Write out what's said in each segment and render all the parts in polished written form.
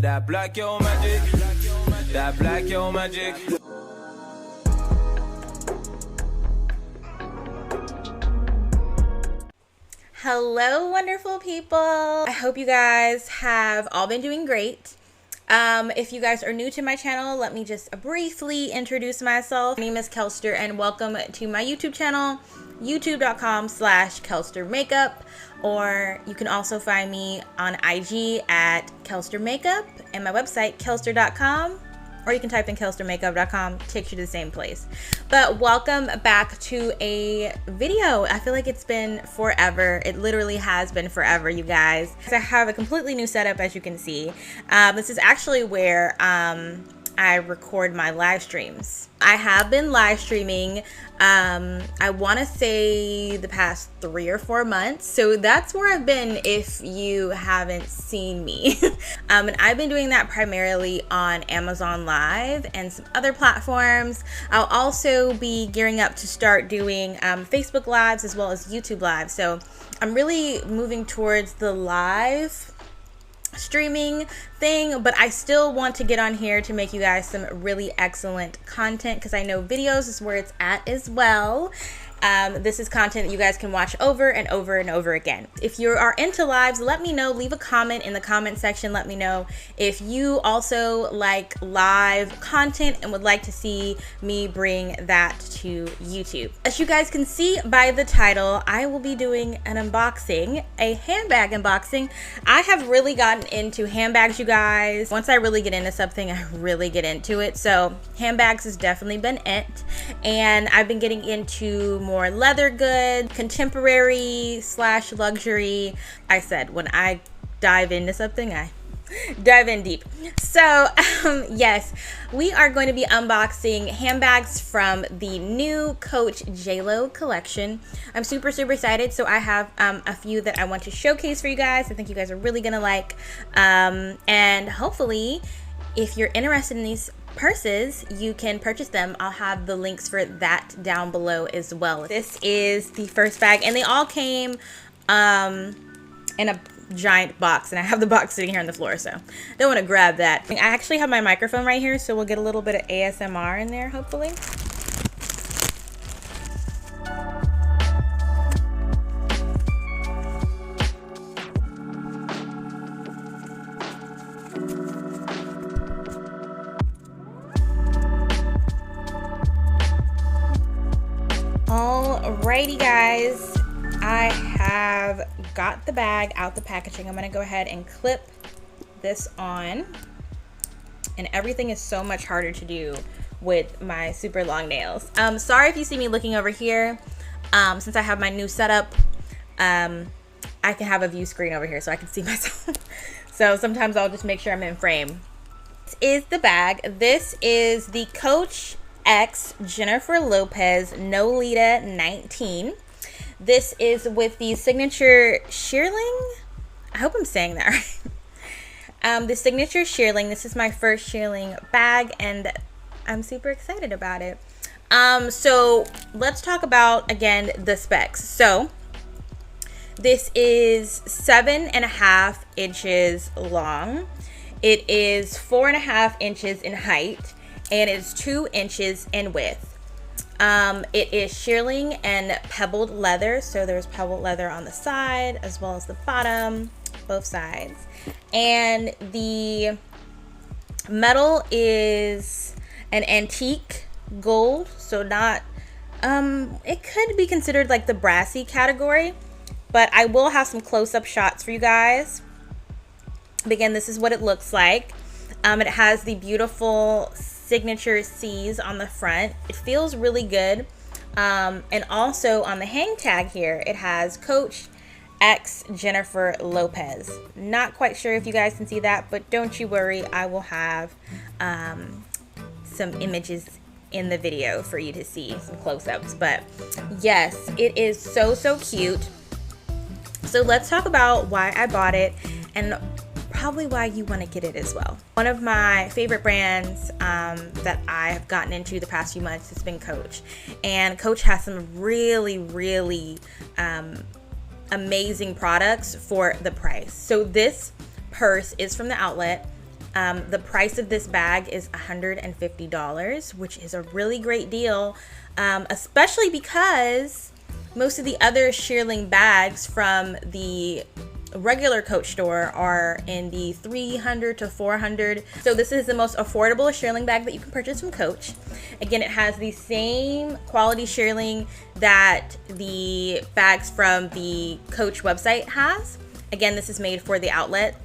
that black yo magic, that black yo magic. Hello, wonderful people. I hope you guys have all been doing great. If you guys are new to my channel, let me just briefly introduce myself. My name is Kelster and welcome to my YouTube channel, youtube.com/KelsterMakeup, or you can also find me on IG at KelsterMakeup and my website kelster.com, or you can type in kelstermakeup.com, takes you to the same place. But welcome back to a video. I feel like it's been forever. It literally has been forever, you guys. I have a completely new setup, as you can see. This is actually where I record my live streams. I have been live streaming, I want to say the past 3 or 4 months. So that's where I've been if you haven't seen me. And I've been doing that primarily on Amazon Live and some other platforms. I'll also be gearing up to start doing Facebook Lives as well as YouTube Live. So I'm really moving towards the live streaming thing, but I still want to get on here to make you guys some really excellent content, because I know videos is where it's at as well. This is content that you guys can watch over and over and over again. If you are into lives, let me know. Leave a comment in the comment section. Let me know if you also like live content and would like to see me bring that to YouTube. As you guys can see by the title, I will be doing an unboxing, a handbag unboxing. I have really gotten into handbags, you guys. Once I really get into something, I really get into it. So handbags has definitely been it. And I've been getting into more leather goods, contemporary / luxury. I said, when I dive into something, I dive in deep. So yes, we are going to be unboxing handbags from the new Coach JLO Collection. I'm super excited. So I have a few that I want to showcase for you guys. I think you guys are really gonna like, and hopefully if you're interested in these purses, you can purchase them. I'll have the links for that down below as well. This is the first bag, and they all came in a giant box, and I have the box sitting here on the floor, so don't want to grab that. I actually have my microphone right here, so we'll get a little bit of ASMR in there, hopefully. Alrighty guys, I have got the bag out the packaging. I'm gonna go ahead and clip this on, and everything is so much harder to do with my super long nails. Sorry if you see me looking over here. Since I have my new setup, I can have a view screen over here so I can see myself. So sometimes I'll just make sure I'm in frame. This is the bag. This is the Coach X Jennifer Lopez Nolita 19. This is with the Signature Shearling. I hope I'm saying that right. The Signature Shearling. This is my first shearling bag, and I'm super excited about it. So let's talk about, again, the specs. So this is 7.5 inches long. It is 4.5 inches in height, and it's 2 inches in width. It is shearling and pebbled leather, so there's pebbled leather on the side as well as the bottom, both sides. And the metal is an antique gold, so not, it could be considered like the brassy category, but I will have some close-up shots for you guys. But again, this is what it looks like. It has the beautiful signature C's on the front. It feels really good. And also on the hang tag here, it has Coach X Jennifer Lopez. Not quite sure if you guys can see that, but don't you worry, I will have some images in the video for you to see, some close-ups. But yes, it is so cute. So let's talk about why I bought it and probably why you want to get it as well. One of my favorite brands that I've gotten into the past few months has been Coach, and Coach has some really amazing products for the price. So this purse is from the outlet. The price of this bag is $150, which is a really great deal, especially because most of the other shearling bags from the regular Coach store are in the $300 to $400. So this is the most affordable shearling bag that you can purchase from Coach. Again, it has the same quality shearling that the bags from the Coach website has. Again, this is made for the outlet.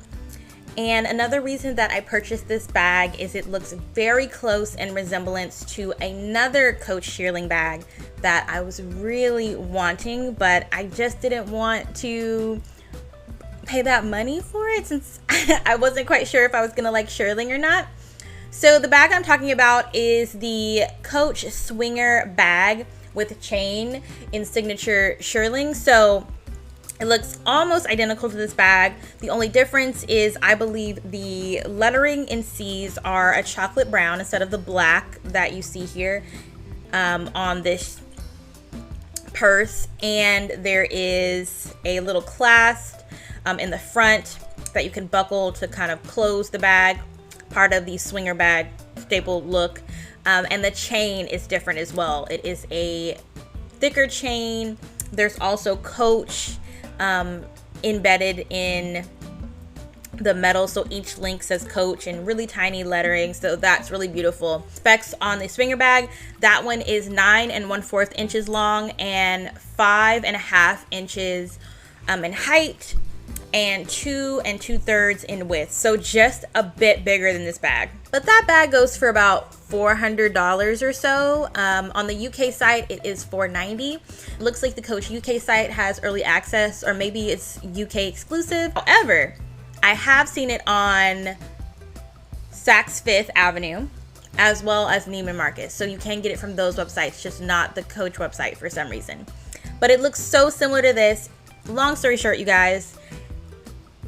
And another reason that I purchased this bag is it looks very close in resemblance to another Coach shearling bag that I was really wanting, but I just didn't want to pay that money for it since I wasn't quite sure if I was gonna like shearling or not. So the bag I'm talking about is the Coach Swinger bag with chain in Signature Shearling. So it looks almost identical to this bag. The only difference is I believe the lettering in C's are a chocolate brown instead of the black that you see here on this purse. And there is a little clasp in the front that you can buckle to kind of close the bag, part of the swinger bag staple look. And the chain is different as well. It is a thicker chain. There's also Coach embedded in the metal, so each link says Coach in really tiny lettering, so that's really beautiful. Specs on the swinger bag, that one is 9 1/4 inches long and 5 1/2 inches in height and 2 2/3 in width, so just a bit bigger than this bag. But that bag goes for about $400 or so. On the UK site, it is $490. It looks like the Coach UK site has early access, or maybe it's UK exclusive. However, I have seen it on Saks Fifth Avenue as well as Neiman Marcus, so you can get it from those websites, just not the Coach website for some reason. But it looks so similar to this. Long story short, you guys,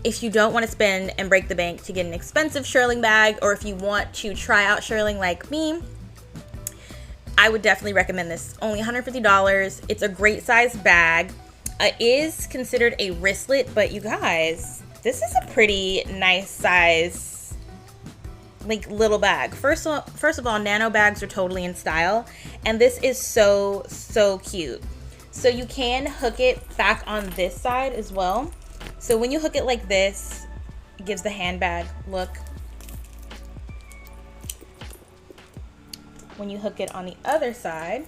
if you don't want to spend and break the bank to get an expensive shearling bag, or if you want to try out shearling like me, I would definitely recommend this. Only $150. It's a great size bag. It is considered a wristlet, but you guys, this is a pretty nice size, like, little bag. First of all, nano bags are totally in style, and this is so cute. So you can hook it back on this side as well. So when you hook it like this, it gives the handbag look. When you hook it on the other side,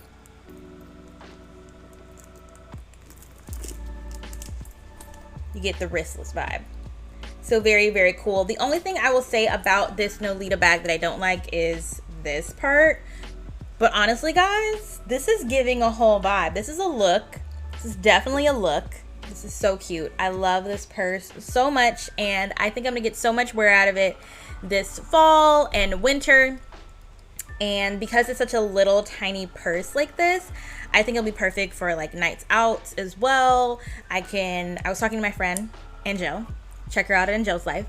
you get the wristless vibe. So very cool. The only thing I will say about this Nolita bag that I don't like is this part. But honestly, guys, this is giving a whole vibe. This is a look. This is definitely a look. This is so cute. I love this purse so much, and I think I'm gonna get so much wear out of it this fall and winter. And because it's such a little tiny purse like this, I think it'll be perfect for like nights out as well. I was talking to my friend Angel. Check her out at Angel's Life.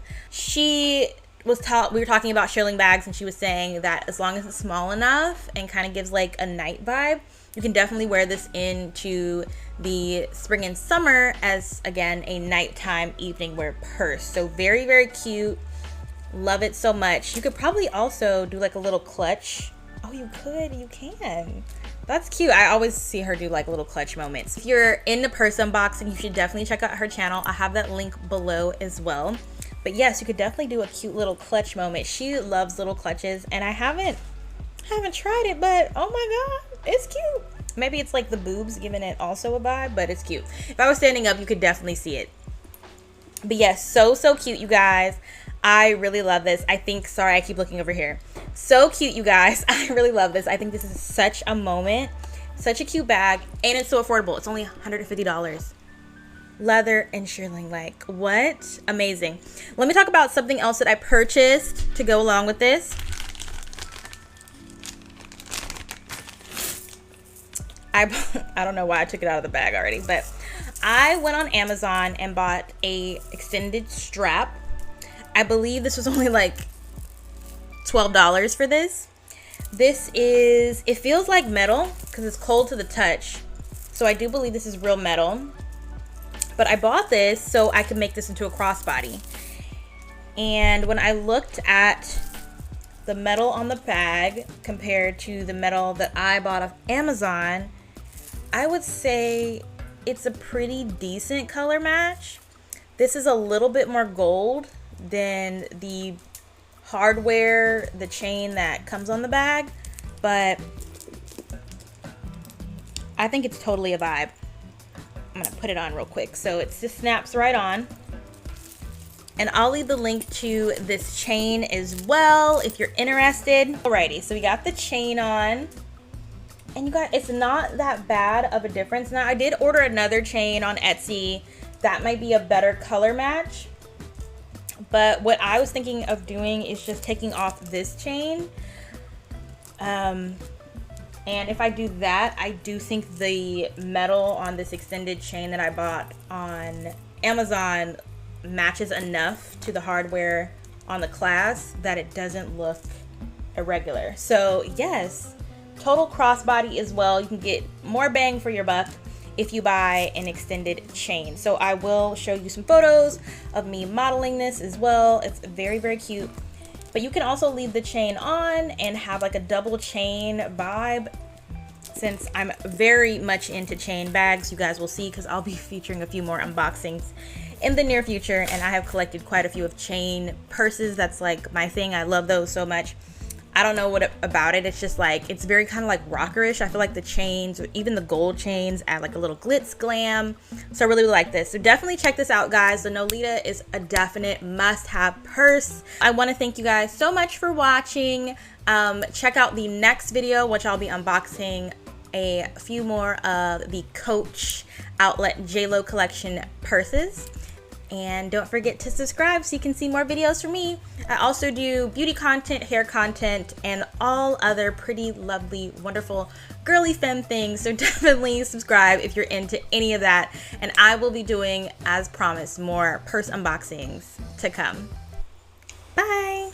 We were talking about shearling bags, and she was saying that as long as it's small enough and kind of gives like a night vibe, you can definitely wear this into the spring and summer as, again, a nighttime evening wear purse. So very cute. Love it so much. You could probably also do like a little clutch. Oh, you can. That's cute. I always see her do like little clutch moments. If you're into purse unboxing, you should definitely check out her channel. I have that link below as well. But yes, you could definitely do a cute little clutch moment. She loves little clutches, and I haven't tried it, but oh my god, it's cute. Maybe it's like the boobs giving it also a vibe, but it's cute. If I was standing up, you could definitely see it. But yes, so cute, you guys. I really love this. Sorry, I keep looking over here. So cute, you guys. I really love this. I think this is such a moment, such a cute bag, and it's so affordable. It's only $150. Leather and shearling, like, what? Amazing. Let me talk about something else that I purchased to go along with this. I don't know why I took it out of the bag already, but I went on Amazon and bought a extended strap. I believe this was only like $12 for this. It feels like metal because it's cold to the touch. So I do believe this is real metal. But I bought this so I could make this into a crossbody. And when I looked at the metal on the bag compared to the metal that I bought off Amazon, I would say it's a pretty decent color match. This is a little bit more gold than the hardware, the chain that comes on the bag, but I think it's totally a vibe. I'm gonna put it on real quick. So it just snaps right on. And I'll leave the link to this chain as well if you're interested. Alrighty, so we got the chain on. And you guys, it's not that bad of a difference. Now, I did order another chain on Etsy. That might be a better color match. But what I was thinking of doing is just taking off this chain. And if I do that, I do think the metal on this extended chain that I bought on Amazon matches enough to the hardware on the clasp that it doesn't look irregular. So yes, total crossbody as well. You can get more bang for your buck if you buy an extended chain. So I will show you some photos of me modeling this as well. It's very, very cute. But you can also leave the chain on and have like a double chain vibe. Since I'm very much into chain bags, you guys will see, because I'll be featuring a few more unboxings in the near future, and I have collected quite a few of chain purses. That's like my thing. I love those so much. I don't know what about it. It's just like, it's very kind of like rockerish. I feel like the chains, or even the gold chains, add like a little glitz glam. So I really like this. So definitely check this out, guys. The Nolita is a definite must-have purse. I want to thank you guys so much for watching. Check out the next video, which I'll be unboxing a few more of the Coach Outlet JLO Collection purses. And don't forget to subscribe so you can see more videos from me. I also do beauty content, hair content, and all other pretty, lovely, wonderful, girly femme things. So definitely subscribe if you're into any of that. And I will be doing, as promised, more purse unboxings to come. Bye!